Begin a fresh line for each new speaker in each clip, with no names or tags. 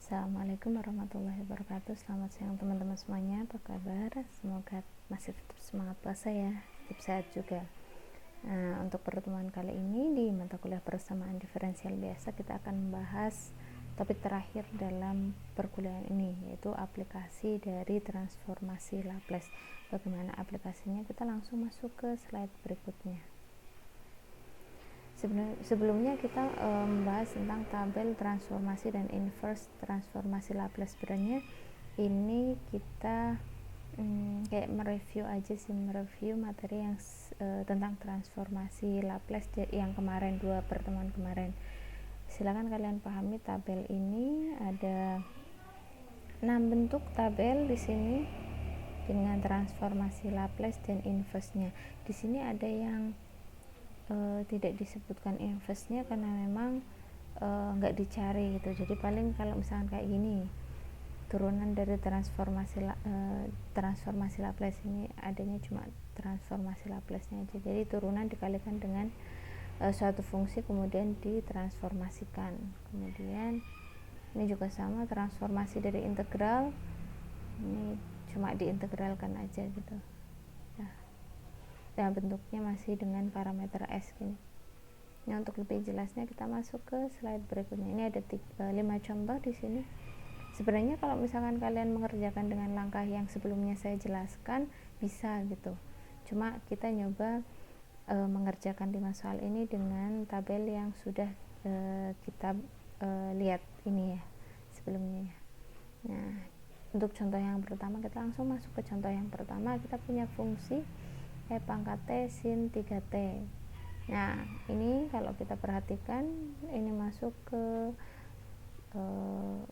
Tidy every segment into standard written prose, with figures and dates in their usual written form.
Assalamualaikum warahmatullahi wabarakatuh. Selamat siang teman-teman semuanya, apa kabar? Semoga masih tetap semangat puasa ya, tetap sehat juga. Untuk pertemuan kali ini di mata kuliah persamaan diferensial biasa, kita akan membahas topik terakhir dalam perkuliahan ini, yaitu aplikasi dari transformasi Laplace. Bagaimana aplikasinya? Kita langsung masuk ke slide berikutnya. Sebelumnya kita membahas tentang tabel transformasi dan inverse transformasi Laplace. Sebenarnya ini kita kayak mereview aja sih, mereview materi yang tentang transformasi Laplace yang kemarin, 2 pertemuan kemarin. Silakan kalian pahami tabel ini ada 6 bentuk tabel di sini dengan transformasi Laplace dan inverse-nya. Di sini ada yang tidak disebutkan inverse-nya karena memang nggak dicari gitu. Jadi paling kalau misalkan kayak gini, turunan dari transformasi Laplace ini adanya cuma transformasi Laplace-nya aja. Jadi turunan dikalikan dengan suatu fungsi kemudian ditransformasikan. Kemudian ini juga sama, transformasi dari integral ini cuma diintegralkan aja gitu. Dan bentuknya masih dengan parameter S gini. Nah, untuk lebih jelasnya kita masuk ke slide berikutnya. Ini ada 5 contoh di sini. Sebenarnya kalau misalkan kalian mengerjakan dengan langkah yang sebelumnya saya jelaskan bisa gitu. Cuma kita nyoba mengerjakan 5 soal ini dengan tabel yang sudah kita lihat ini ya sebelumnya ya. Nah, untuk contoh yang pertama kita langsung masuk ke contoh yang pertama. Kita punya fungsi E pangkat T sin 3T. Nah, ini kalau kita perhatikan ini masuk ke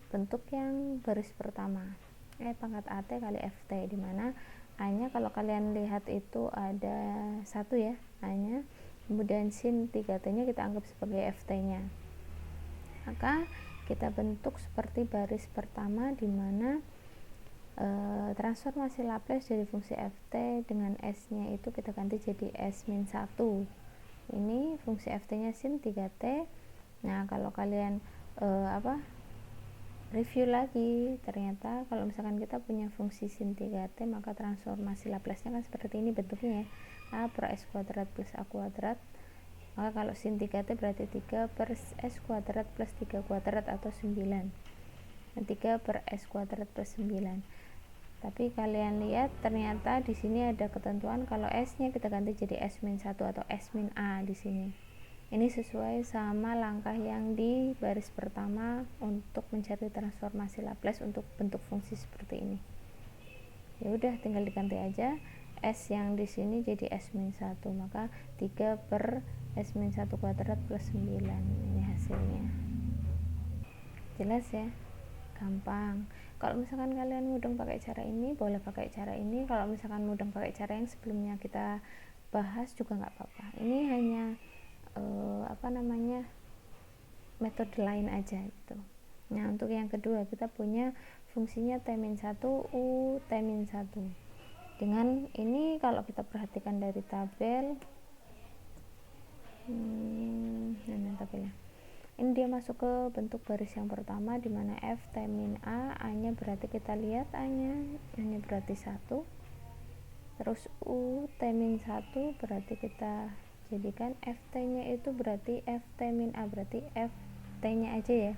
bentuk yang baris pertama, E pangkat AT kali FT, dimana A nya kalau kalian lihat itu ada 1 ya, A nya, kemudian sin 3T nya kita anggap sebagai FT nya, maka kita bentuk seperti baris pertama, dimana transformasi Laplace dari fungsi ft dengan s nya itu kita ganti jadi s-1. Ini fungsi ft nya sin 3t. Nah, kalau kalian review lagi, ternyata kalau misalkan kita punya fungsi sin 3t, maka transformasi Laplace nya kan seperti ini bentuknya ya, a per s kuadrat plus a kuadrat. Maka kalau sin 3t berarti 3 per s kuadrat plus 3 kuadrat atau 9. 3 per s kuadrat plus 9. Tapi kalian lihat ternyata di sini ada ketentuan kalau s-nya kita ganti jadi s-1 atau s-a di sini. Ini sesuai sama langkah yang di baris pertama untuk mencari transformasi Laplace untuk bentuk fungsi seperti ini. Ya udah, tinggal diganti aja s yang di sini jadi s-1, maka 3 per s-1 kuadrat plus 9. Ini hasilnya. Jelas ya? Gampang. Kalau misalkan kalian mudeng pakai cara ini, boleh pakai cara ini. Kalau misalkan mudeng pakai cara yang sebelumnya kita bahas juga nggak apa-apa. Ini hanya metode lain aja gitu. Nah, untuk yang kedua kita punya fungsinya T-1 U T-1. Dengan ini kalau kita perhatikan dari tabel, tabelnya. Ini dia masuk ke bentuk baris yang pertama, di mana f t min a, a nya berarti kita lihat a nya berarti 1, terus u t min 1 berarti kita jadikan f t nya itu berarti f t min a, berarti f t nya aja ya,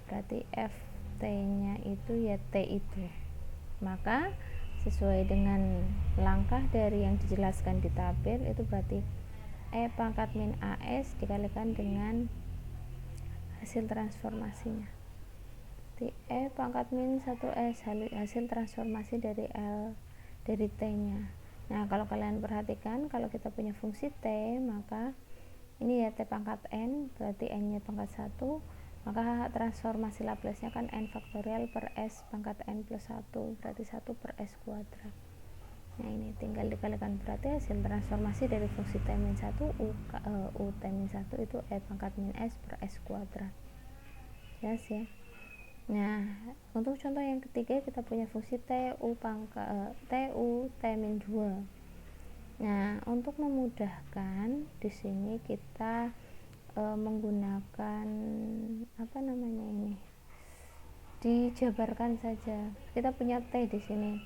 berarti f t nya itu ya t itu. Maka sesuai dengan langkah dari yang dijelaskan di tabel, itu berarti e pangkat min as dikalikan dengan hasil transformasinya. Jadi E pangkat min 1S hasil transformasi dari T nya. Nah, kalau kalian perhatikan, kalau kita punya fungsi T, maka ini ya T pangkat N, berarti N nya pangkat 1, maka transformasi Laplace nya kan N faktorial per S pangkat N plus 1, berarti 1 per S kuadrat. Nah, ini tinggal dikalikan, berarti hasil transformasi dari fungsi T min 1 U T min 1 itu E pangkat min S per S kuadrat. Jelas ya? Nah, untuk contoh yang ketiga kita punya fungsi TU T min 2. Nah, untuk memudahkan di sini kita menggunakan dijabarkan saja. Kita punya T di sini,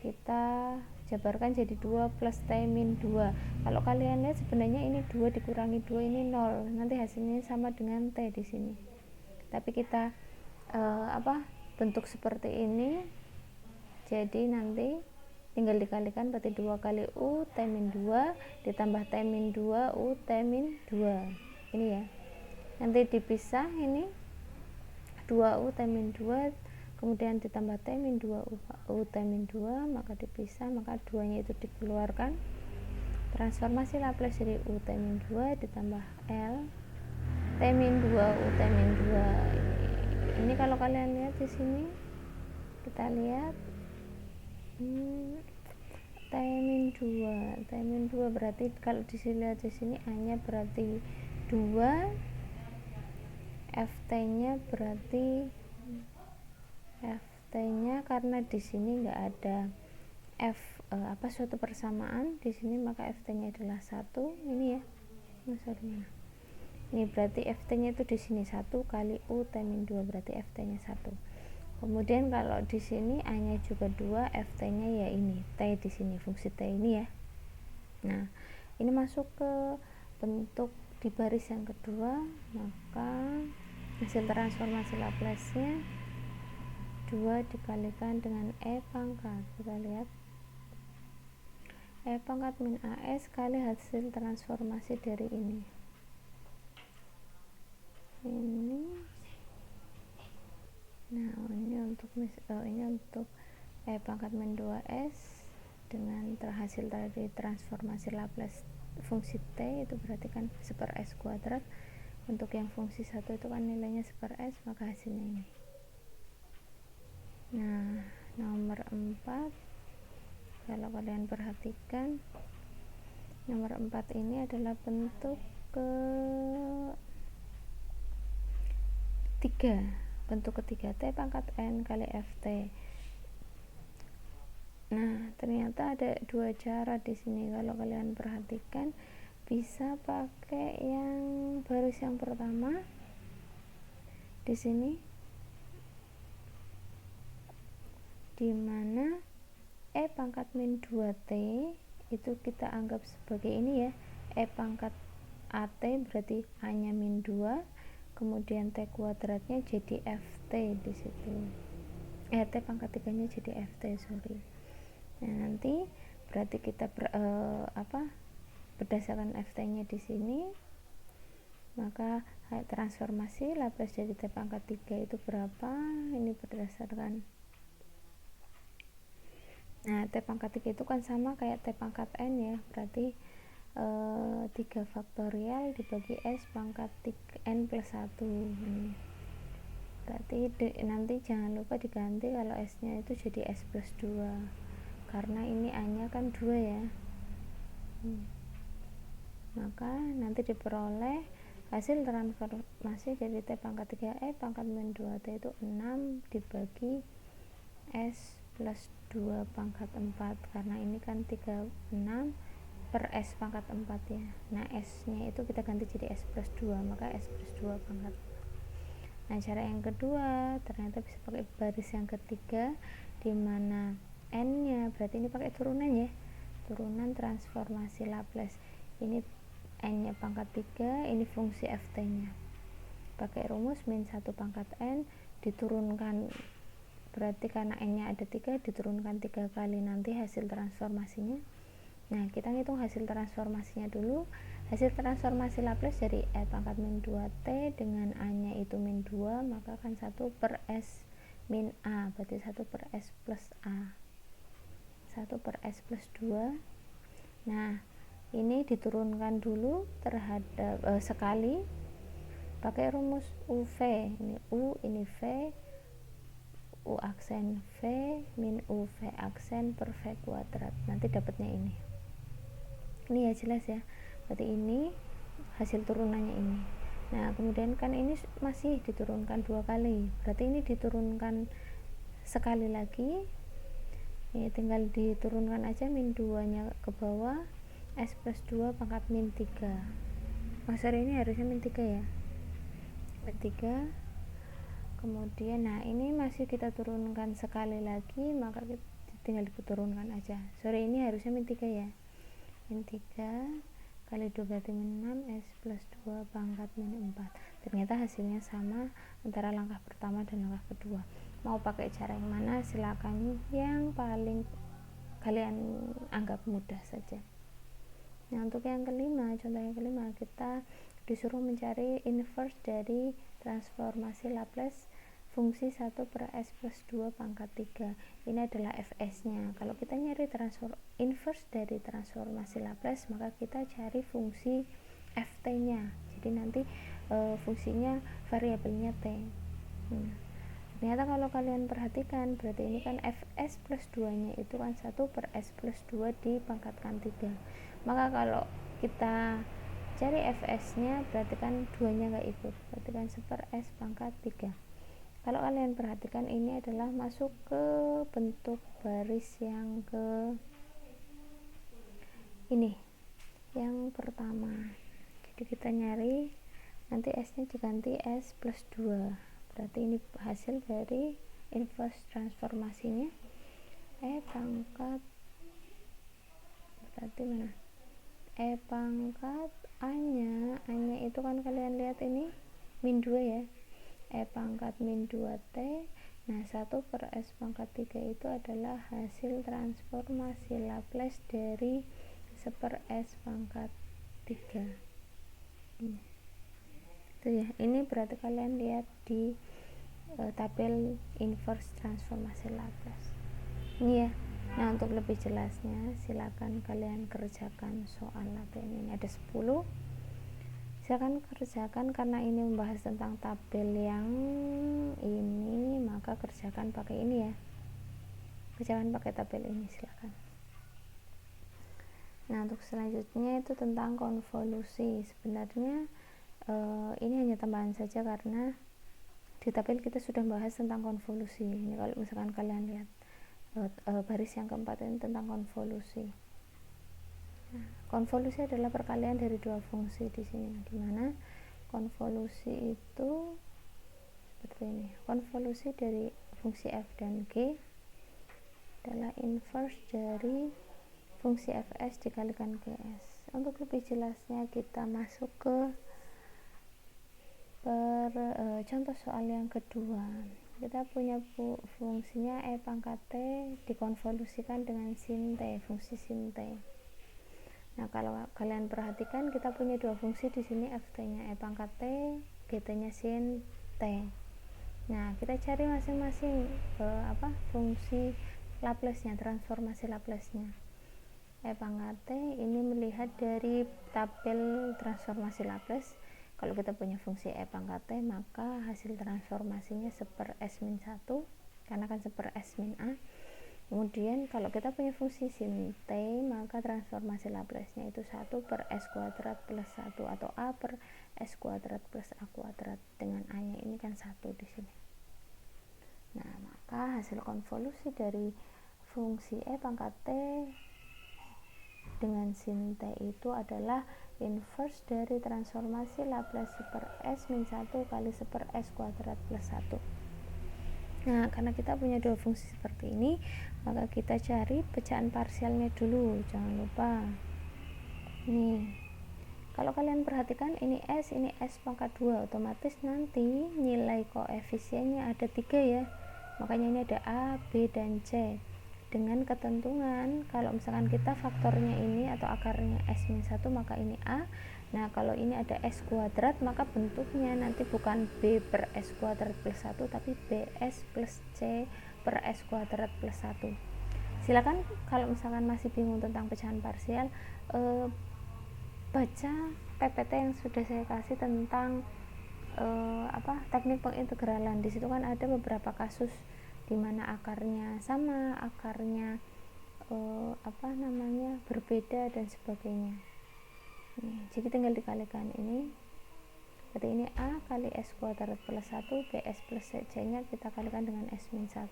kita jabarkan jadi 2 plus T min 2. Kalau kalian lihat sebenarnya ini 2 dikurangi 2 ini 0, nanti hasilnya sama dengan T di sini. Tapi kita bentuk seperti ini, jadi nanti tinggal dikalikan, berarti 2 kali U T min 2 ditambah T min 2 U T min 2 ini ya. Nanti dipisah ini 2U T min 2 kemudian ditambah T min 2 U T min 2, maka dipisah, maka 2 nya itu dikeluarkan, transformasi Laplace dari U T min 2 ditambah L T min 2 U T min 2. Ini kalau kalian lihat di sini, kita lihat T min 2 berarti kalau dilihat di sini A nya berarti 2, FT nya berarti FT nya karena di sini nggak ada suatu persamaan di sini, maka FT nya adalah 1. Ini ya, ini berarti FT nya itu di sini 1 kali U T min 2, berarti FT nya 1. Kemudian kalau di sini A nya juga 2, FT nya ya ini T di sini, fungsi T ini ya. Nah, ini masuk ke bentuk di baris yang kedua, maka hasil transformasi Laplace nya 2 dikalikan dengan E pangkat. Kita lihat E pangkat min AS kali hasil transformasi dari ini. Nah, ini untuk E pangkat min 2S dengan hasil dari transformasi Laplace fungsi T itu berarti kan 1/S kuadrat. Untuk yang fungsi 1 itu kan nilainya 1/S, maka hasilnya ini. Nah, nomor 4, kalau kalian perhatikan, nomor 4 ini adalah bentuk ketiga, T pangkat N kali FT. Nah, ternyata ada 2 cara di sini. Kalau kalian perhatikan, bisa pakai yang baris yang pertama di sini, di mana E pangkat min 2T itu kita anggap sebagai ini ya, E pangkat AT berarti A nya min 2, kemudian T kuadratnya jadi FT di situ. T pangkat 3 nya jadi FT, sorry. Nah, nanti berarti kita berdasarkan FT nya di sini, maka transformasi Laplace dari T pangkat 3 itu berapa? Ini berdasarkan T pangkat 3 itu kan sama kayak T pangkat N ya, berarti 3 faktorial dibagi S pangkat N plus 1. Berarti nanti jangan lupa diganti kalau S nya itu jadi S plus 2, karena ini A nya kan 2 ya. Maka nanti diperoleh hasil transformasi dari T pangkat 3E pangkat min 2T itu 6 dibagi S plus 2 pangkat 4, karena ini kan 36 per S pangkat 4 ya. Nah, S nya itu kita ganti jadi S plus 2, maka S plus 2 pangkat 4. Nah, cara yang kedua ternyata bisa pakai baris yang ketiga, di mana N nya berarti ini pakai turunan ya, turunan transformasi Laplace. Ini N nya pangkat 3, ini fungsi FT nya, pakai rumus min 1 pangkat N diturunkan, berarti karena N nya ada 3 diturunkan 3 kali nanti hasil transformasinya. Nah, kita ngitung hasil transformasinya dulu. Hasil transformasi Laplace dari E pangkat min 2T dengan A nya itu min 2, maka kan 1 per S min A, berarti 1 per S plus A, 1 per S plus 2. Nah, ini diturunkan dulu terhadap sekali pakai rumus UV. Ini U, ini V, U aksen V min UV aksen per V kuadrat. Nanti dapatnya ini ya, jelas ya, berarti ini hasil turunannya ini. Nah, kemudian kan ini masih diturunkan 2 kali, berarti ini diturunkan sekali lagi ya, tinggal diturunkan aja min 2 nya ke bawah, S plus 2 pangkat min 3. Sorry, ini harusnya min 3 ya, min 3 Kemudian nah ini masih kita turunkan sekali lagi, maka kita tinggal diturunkan aja. Sorry, ini harusnya min 3 ya. Min 3 kali 2 berarti min 6, S plus 2 pangkat min 4. Ternyata hasilnya sama antara langkah pertama dan langkah kedua. Mau pakai cara yang mana silakan, yang paling kalian anggap mudah saja. Nah untuk yang kelima, contoh yang kelima, kita disuruh mencari inverse dari transformasi Laplace fungsi 1 per S plus 2 pangkat 3. Ini adalah fs nya. Kalau kita nyari inverse dari transformasi Laplace, maka kita cari fungsi ft nya. Jadi nanti fungsinya variabelnya t. Ternyata kalau kalian perhatikan, berarti ini kan fs plus 2 nya itu kan 1 per S plus 2 dipangkatkan 3. Maka kalau kita cari fs nya, berarti kan 2 nya gak ikut, berarti kan 1 per S pangkat 3. Kalau kalian perhatikan, ini adalah masuk ke bentuk baris yang ke ini, yang pertama. Jadi kita nyari, nanti S nya diganti S plus 2, berarti ini hasil dari inverse transformasinya. Pangkat berarti mana? Pangkat A nya itu kan kalian lihat ini min 2 ya. Pangkat min 2t. Nah 1 per S pangkat 3 itu adalah hasil transformasi Laplace dari 1 per S pangkat 3. Itu ya, ini berarti kalian lihat di tabel inverse transformasi Laplace ini ya. Nah untuk lebih jelasnya silakan kalian kerjakan soal latihan ini, ada 10. Silakan kerjakan, karena ini membahas tentang tabel yang ini, maka kerjakan pakai ini ya, kerjakan pakai tabel ini silakan. Nah untuk selanjutnya itu tentang konvolusi. Sebenarnya ini hanya tambahan saja karena di tabel kita sudah bahas tentang konvolusi. Ini kalau misalkan kalian lihat baris yang keempat ini tentang konvolusi. Nah, konvolusi adalah perkalian dari dua fungsi di sini, dimana konvolusi itu seperti ini. Konvolusi dari fungsi f dan g adalah inverse dari fungsi fs dikalikan gs. Untuk lebih jelasnya kita masuk ke contoh soal yang kedua. Kita punya fungsinya e pangkat t dikonvolusikan dengan sin t, fungsi sin t. Nah kalau kalian perhatikan, kita punya dua fungsi di sini, ft nya e pangkat t, gt nya sin t. Nah kita cari masing-masing fungsi Laplace nya, transformasi Laplace nya. E pangkat t ini melihat dari tabel transformasi Laplace. Kalau kita punya fungsi e pangkat t, maka hasil transformasinya 1 per S min 1, karena kan 1 per S min A. Kemudian kalau kita punya fungsi sin t, maka transformasi Laplace-nya itu 1 per S kuadrat plus 1, atau A per S kuadrat plus A kuadrat, dengan A nya ini kan 1 di sini. Nah maka hasil konvolusi dari fungsi e pangkat t dengan sin t itu adalah inverse dari transformasi Laplace 1 per S min 1 kali 1 per S kuadrat plus 1. Nah karena kita punya dua fungsi seperti ini, maka kita cari pecahan parsialnya dulu, jangan lupa. Nih kalau kalian perhatikan, ini S pangkat 2, otomatis nanti nilai koefisiennya ada 3 ya, makanya ini ada A, B, dan C, dengan ketentuan kalau misalkan kita faktornya ini atau akarnya S-1, maka ini A. Nah kalau ini ada S kuadrat, maka bentuknya nanti bukan B per S kuadrat plus 1, tapi BS plus C per S kuadrat plus 1. Silakan kalau misalkan masih bingung tentang pecahan parsial, baca PPT yang sudah saya kasih tentang teknik pengintegralan. Di situ kan ada beberapa kasus di mana akarnya sama, akarnya berbeda dan sebagainya. Jadi tinggal dikalikan ini. Berarti ini A kali S kuadrat plus 1, BS plus C nya kita kalikan dengan S min 1.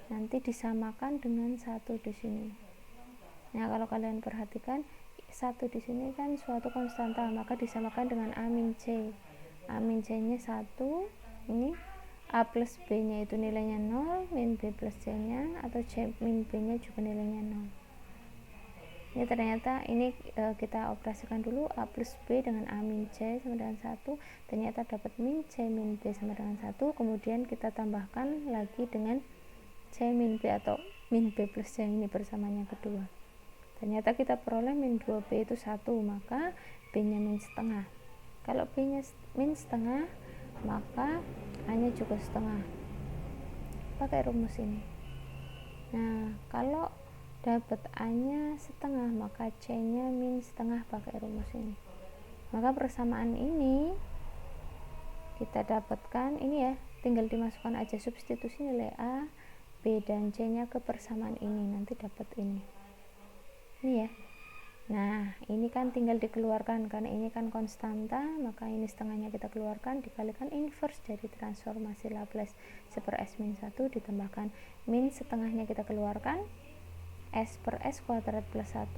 Nanti disamakan dengan 1 di sini. Nah, kalau kalian perhatikan, 1 di sini kan suatu konstanta, maka disamakan dengan A min C. A min C nya 1, ini A plus B nya itu nilainya 0, min B plus C nya atau C min B nya juga nilainya 0. Ini ternyata ini kita operasikan dulu A plus B dengan A min C sama dengan 1, ternyata dapat min C min B sama dengan 1, kemudian kita tambahkan lagi dengan C min B atau min B plus C ini bersamanya kedua, ternyata kita peroleh min 2B itu 1, maka B nya min setengah. Kalau B nya min setengah, maka A nya juga setengah pakai rumus ini. Nah, kalau dapat A nya setengah, maka C nya min setengah pakai rumus ini. Maka persamaan ini kita dapatkan ini ya, tinggal dimasukkan aja substitusi nilai A, B dan C nya ke persamaan ini, nanti dapat ini ya. Nah, ini kan tinggal dikeluarkan karena ini kan konstanta, maka ini setengahnya kita keluarkan, dikalikan inverse dari transformasi Laplace 1 per S min 1 ditambahkan min setengahnya kita keluarkan, S per S kuadrat plus 1,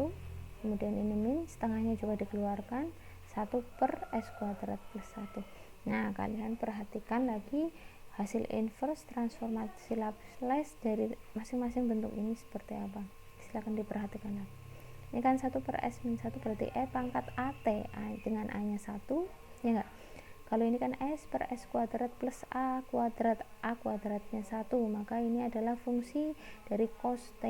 kemudian ini min setengahnya juga dikeluarkan, 1 per S kuadrat plus 1. Nah, kalian perhatikan lagi hasil inverse transformasi Laplace dari masing-masing bentuk ini seperti apa. Silakan diperhatikan lagi. Ini kan 1 per S min 1 berarti E pangkat AT, dengan A nya 1, ya enggak? Kalau ini kan S per S kuadrat plus A kuadratnya 1, maka ini adalah fungsi dari cos T.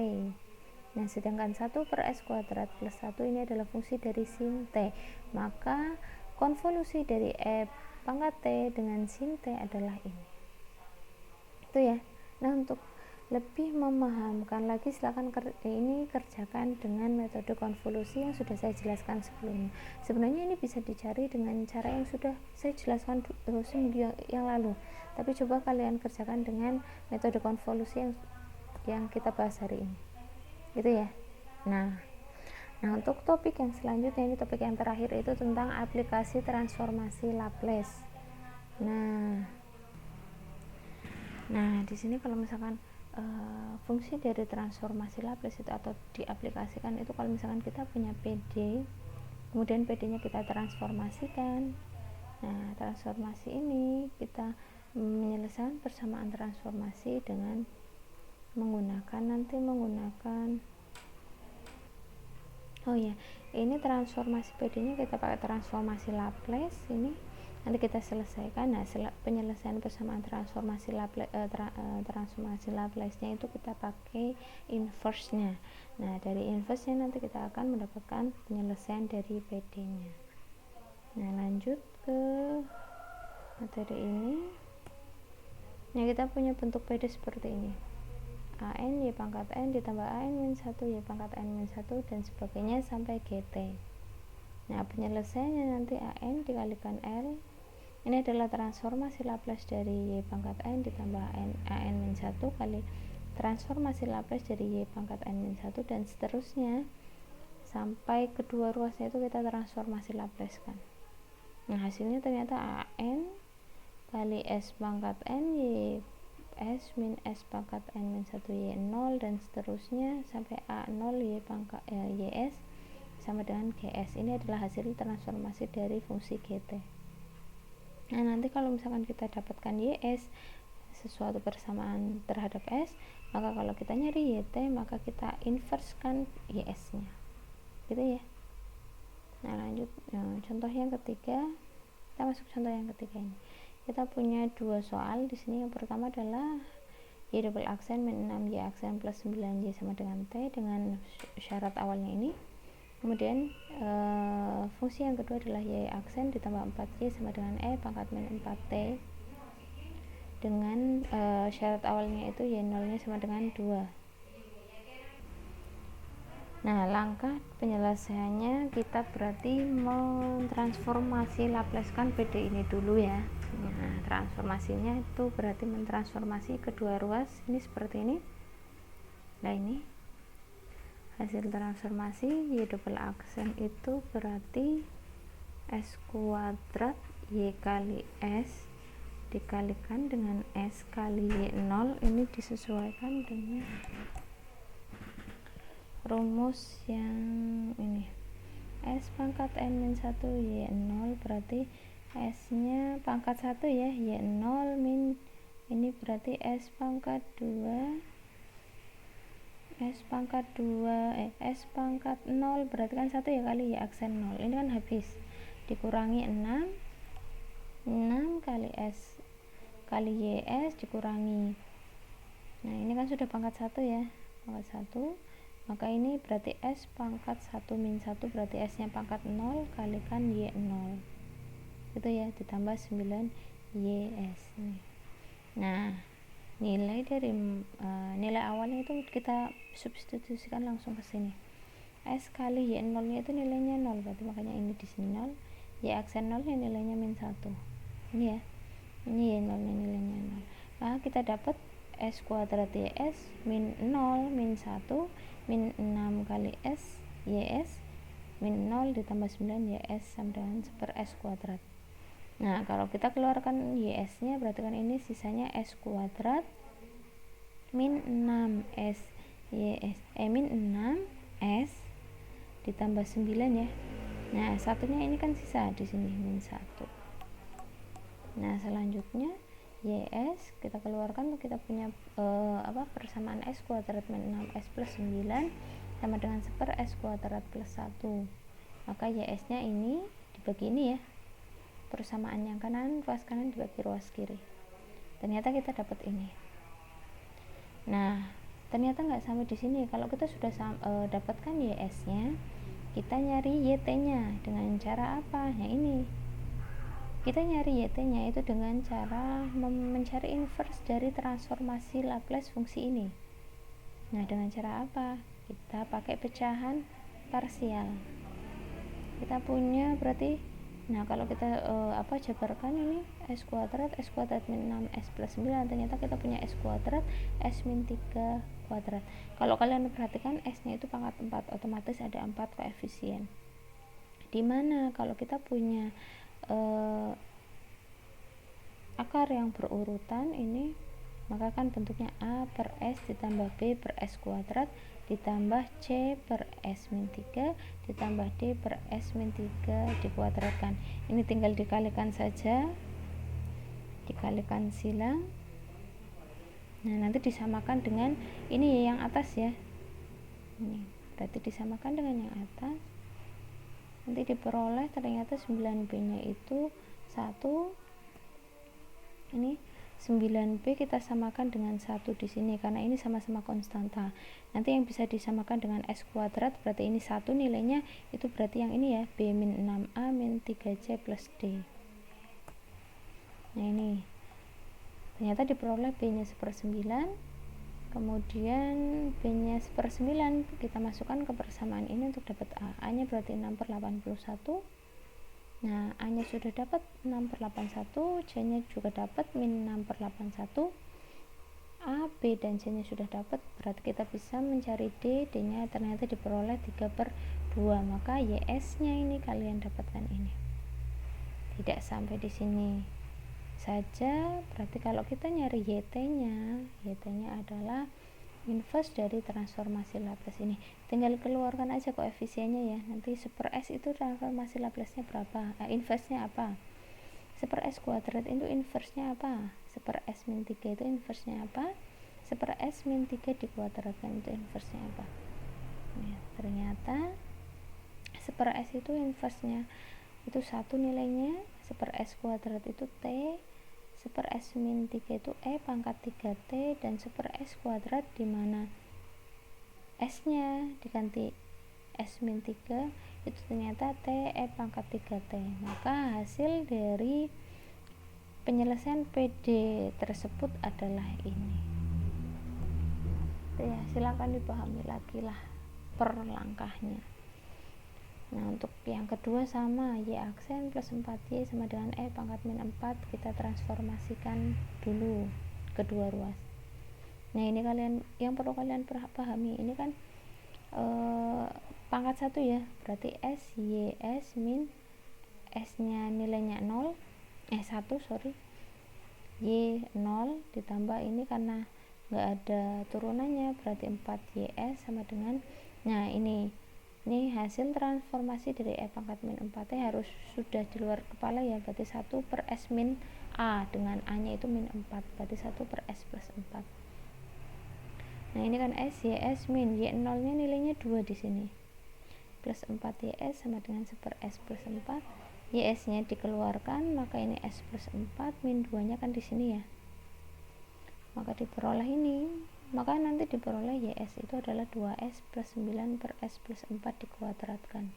Nah, sedangkan 1 per S kuadrat plus 1 ini adalah fungsi dari sin T, maka konvolusi dari E pangkat T dengan sin T adalah ini. Itu ya. Nah, untuk lebih memahamkan lagi, silakan ini kerjakan dengan metode konvolusi yang sudah saya jelaskan sebelumnya. Sebenarnya ini bisa dicari dengan cara yang sudah saya jelaskan seminggu yang lalu, tapi coba kalian kerjakan dengan metode konvolusi yang kita bahas hari ini, gitu ya. Nah, untuk topik yang selanjutnya, ini topik yang terakhir, itu tentang aplikasi transformasi Laplace. Nah, di sini kalau misalkan fungsi dari transformasi Laplace itu atau diaplikasikan itu, kalau misalkan kita punya PD, kemudian PD nya kita transformasikan. Nah, transformasi ini kita menyelesaikan persamaan transformasi dengan menggunakan ini transformasi PD nya kita pakai transformasi Laplace ini. Nanti kita selesaikan. Nah, penyelesaian persamaan transformasi Laplace-nya itu kita pakai inverse-nya. Nah, dari inverse-nya nanti kita akan mendapatkan penyelesaian dari PD-nya. Nah, lanjut ke materi ini. Nah, kita punya bentuk PD seperti ini. AN Y pangkat N ditambah AN min 1 Y pangkat N min 1 dan sebagainya sampai GT. Nah, penyelesaiannya nanti AN dikalikan L. Ini adalah transformasi Laplace dari Y pangkat N ditambah AN min 1 kali transformasi Laplace dari Y pangkat N min 1 dan seterusnya sampai kedua ruasnya itu kita transformasi Laplace kan. Nah, hasilnya ternyata AN kali S pangkat N Y S min S pangkat N min 1 Y 0 dan seterusnya sampai A0 Y pangkat YS sama dengan GS. Ini adalah hasil transformasi dari fungsi GT. Nah, nanti kalau misalkan kita dapatkan YS sesuatu persamaan terhadap S, maka kalau kita nyari YT, maka kita inversekan YS nya, gitu ya. Nah, lanjut contoh yang ketiga. Kita masuk contoh yang ketiga ini. Kita punya dua soal di sini. Yang pertama adalah Y double aksen min 6 Y aksen plus 9 Y sama dengan T dengan syarat awalnya ini. Kemudian fungsi yang kedua adalah Y aksen ditambah 4Y sama dengan E pangkat min 4T dengan syarat awalnya itu Y0 nya sama dengan 2. Nah, langkah penyelesaiannya kita berarti mentransformasi Laplace kan PD ini dulu ya. Nah, transformasinya itu berarti mentransformasi kedua ruas ini seperti ini. Nah, ini hasil transformasi Y double aksen itu berarti S kuadrat Y kali S dikalikan dengan S kali Y0. Ini disesuaikan dengan rumus yang ini. S pangkat N min 1 Y0 berarti S nya pangkat 1 ya, Y0 min ini berarti S pangkat 0 berarti kan 1 ya kali ya aksen 0, ini kan habis, dikurangi 6 kali S kali YS dikurangi, nah ini kan sudah pangkat 1 ya, pangkat 1, maka ini berarti S pangkat 1 min 1 berarti S nya pangkat 0 kalikan Y 0 gitu ya, ditambah 9 YS nih. Nah nilai dari nilai awalnya itu kita substitusikan langsung ke sini, S kali Y 0 nya itu nilainya 0, berarti makanya ini di sini 0, Y aksen 0 nya nilainya min 1, ini ya, ini Y 0 nya nilainya 0, nah kita dapat S kuadrat YS min 0 min 1 min 6 kali S YS min 0 ditambah 9 YS sama dengan 1 S kuadrat. Nah kalau kita keluarkan YS nya berarti kan ini sisanya S kuadrat min 6S YS min 6S ditambah 9 ya. Nah satunya ini kan sisa di sini min 1. Nah selanjutnya YS kita keluarkan, kita punya persamaan S kuadrat min 6S plus 9 sama dengan 1 S kuadrat plus 1, maka YS nya ini dibagi ini ya, persamaan yang kanan ruas kanan dibagi ruas kiri, ternyata kita dapat ini. Nah ternyata nggak sampai di sini, kalau kita sudah dapatkan YS nya, kita nyari YT nya dengan cara apa? Nah ini kita nyari YT nya itu dengan cara mencari inverse dari transformasi Laplace fungsi ini. Nah dengan cara apa? Kita pakai pecahan parsial. Kita punya berarti, nah kalau kita jabarkan ini S kuadrat min 6S plus 9, ternyata kita punya S kuadrat S min 3 kuadrat. Kalau kalian perhatikan S nya itu pangkat 4, otomatis ada 4 koefisien, dimana kalau kita punya akar yang berurutan ini, maka kan bentuknya A per S ditambah B per S kuadrat ditambah C per S min 3 ditambah D per S min 3 dikuadratkan. Ini tinggal dikalikan saja, dikalikan silang. Nah nanti disamakan dengan ini yang atas ya, ini berarti disamakan dengan yang atas, nanti diperoleh ternyata 9B nya itu 1, ini 9B kita samakan dengan 1 di sini karena ini sama-sama konstanta. Nanti yang bisa disamakan dengan S kuadrat berarti ini 1 nilainya, itu berarti yang ini ya, B min 6A min 3C plus D. Nah ini ternyata diperoleh B nya 1/9, kemudian B nya 1/9 kita masukkan ke persamaan ini untuk dapat A nya berarti 6/81. Nah A nya sudah dapat 6/81, C nya juga dapat min 6/81, A, B dan C nya sudah dapat, berarti kita bisa mencari D nya ternyata diperoleh 3/2, maka YS nya ini kalian dapatkan ini. Tidak sampai di sini saja, berarti kalau kita nyari YT nya adalah inverse dari transformasi Laplace ini, tinggal keluarkan aja koefisiennya ya, nanti 1/S itu transformasi Laplace nya berapa, inverse nya apa, 1/S kuadrat itu inverse nya apa, 1/S min 3 itu inverse nya apa, 1/S min 3 dikuadratkan itu inverse nya apa. Nah, ternyata 1/S itu inverse nya itu 1 nilainya, 1/S kuadrat itu T, 1/S min 3 itu E pangkat 3T, dan 1/S kuadrat dimana S nya diganti S min 3 itu ternyata T E pangkat 3T. Maka hasil dari penyelesaian PD tersebut adalah ini ya, silakan dipahami lagi lah per langkahnya. Nah untuk yang kedua sama, Y aksen plus 4Y sama dengan E pangkat min 4, kita transformasikan dulu kedua ruas. Nah ini kalian yang perlu kalian pahami, ini kan pangkat 1 ya, berarti S YS min S nya nilainya 1 Y 0 ditambah ini karena nggak ada turunannya berarti 4YS sama dengan, nah ini hasil transformasi dari E pangkat min 4 harus sudah di luar kepala ya, berarti 1/S min A dengan A nya itu min 4, berarti 1 per S plus 4. Nah ini kan S, YS min, Y0 nya nilainya 2 di sini, plus 4 YS sama dengan 1 per S plus 4, YS nya dikeluarkan, maka ini S plus 4, min 2 nya kan di sini ya, maka diperoleh ini, maka nanti diperoleh YS itu adalah 2S plus 9 per S plus 4 dikuadratkan.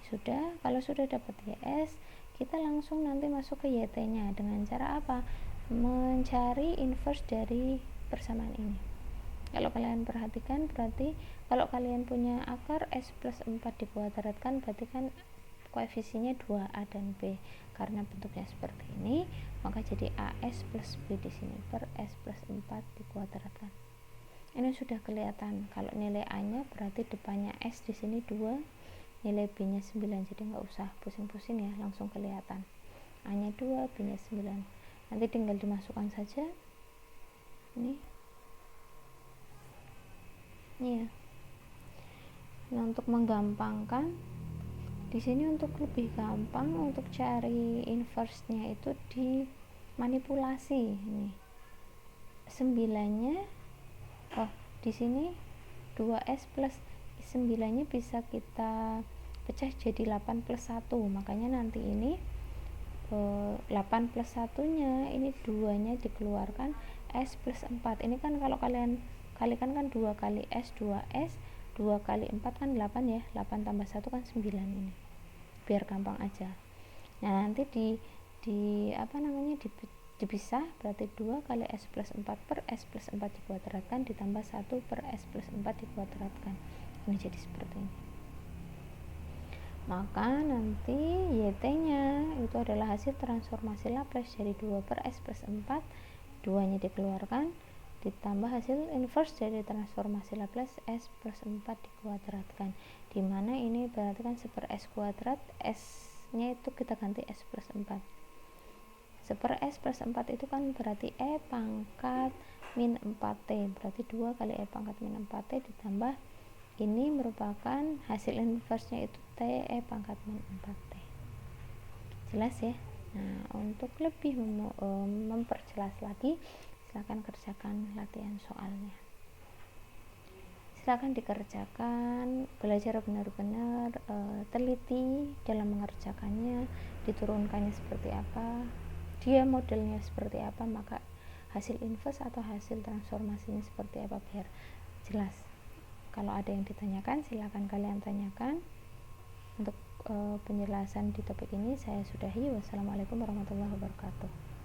Sudah, kalau sudah dapat YS, kita langsung nanti masuk ke YT nya dengan cara apa? Mencari inverse dari persamaan ini. Kalau kalian perhatikan, berarti kalau kalian punya akar S plus 4 dikuadratkan, berarti kan koefisiennya 2A dan B. Karena bentuknya seperti ini, maka jadi AS plus B di sini per S plus 4 dikuadratkan. Ini sudah kelihatan. Kalau nilai A nya berarti depannya S di sini 2, nilai B nya 9, jadi nggak usah pusing-pusing ya, langsung kelihatan. A nya 2, B nya 9. Nanti tinggal dimasukkan saja. Ini ya. Nah, untuk menggampangkan di sini, untuk lebih gampang untuk cari inverse-nya itu dimanipulasi. Ini 9-nya di sini 2S plus 9-nya bisa kita pecah jadi 8 plus 1, makanya nanti ini 8 plus 1 nya ini 2 nya dikeluarkan, S plus 4 ini kan kalau kalian kalikan kan 2 kali S 2S, 2 kali 4 kan 8 ya, 8 tambah 1 kan 9, ini biar gampang aja. Nah nanti dipisah, berarti 2 kali S plus 4 per S plus 4 dikuadratkan ditambah 1 per S plus 4 dikuadratkan, ini jadi seperti ini. Maka nanti YT nya itu adalah hasil transformasi Laplace dari 2 per S plus 4, 2 nya dikeluarkan, ditambah hasil inverse dari transformasi Laplace S plus 4 dikuadratkan, dimana ini berarti kan 1 per S kuadrat, S nya itu kita ganti S plus 4. 1 per S plus 4 itu kan berarti E pangkat min 4T, berarti 2 kali E pangkat min 4T ditambah ini merupakan hasil inverse nya itu T E pangkat min 4T. Jelas ya? Nah, untuk lebih memperjelas lagi, silakan kerjakan latihan soalnya. Silakan dikerjakan, belajar benar-benar teliti dalam mengerjakannya, diturunkannya seperti apa, dia modelnya seperti apa, maka hasil inverse atau hasil transformasinya seperti apa, biar jelas. Kalau ada yang ditanyakan, silakan kalian tanyakan. Untuk penjelasan di topik ini saya sudahi. Wassalamualaikum warahmatullahi wabarakatuh.